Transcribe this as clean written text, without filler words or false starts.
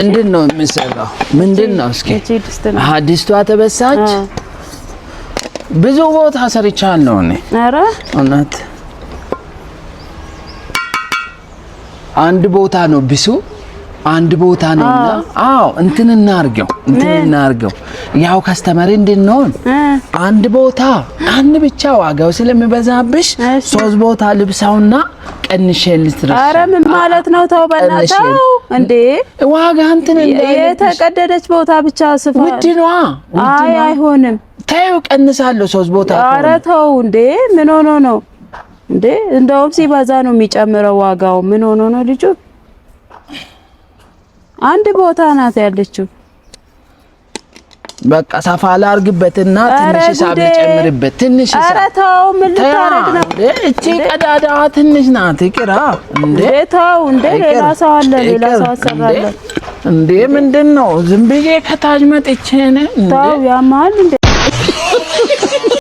ምንድነው የሚሰራው? ምንድነው እስኪ ድስቷ ተበሳች። ብዙ ቦታ ሰርቻለሁ እኔ። ኧረ እውነት አንድ ቦታ ነው ብሱ አንድ ቦታ ነውና አዎ እንትን እናርገው ያው ከስተመር እንድንሆን አንድ ቦታ አንድ ብቻ ዋጋው ስለሚበዛብሽ ሶስት ቦታ ልብሳውና ቀንሼ ልትረሽ። ኧረ ምን ማለት ነው? ተው በእናትህ እንዴ ዋጋ እንትን የተቀደደች ቦታ ብቻ ስፋ ውድ ነው። አይ አይሆንም። ተይው ቀንሳለሁ ሶስት ቦታ። ኧረ ተው እንዴ ምን ሆኖ ነው እንዴ? እንደውም ሲበዛ ነው የሚጨምረው ዋጋው። ምን ሆኖ ነው ልጁ? አንድ ቦታ ናት ያለችው። በቃ ሰፋ ላርግበትና ትንሽ ሳብ ጨምርበት። ትንሽ ሳብ። ኧረ ተው ምን ልታረግ ነው? እቺ ቀዳዳዋ ትንሽ ናት። ይቅራ እንዴ ተው እንዴ ሌላ ሰው አለ፣ ሌላ ሰው አሰራለ እንዴ። ምንድነው ዝም ብዬ ከታች መጥቼ ነው እንዴ? ተው ያማል እንዴ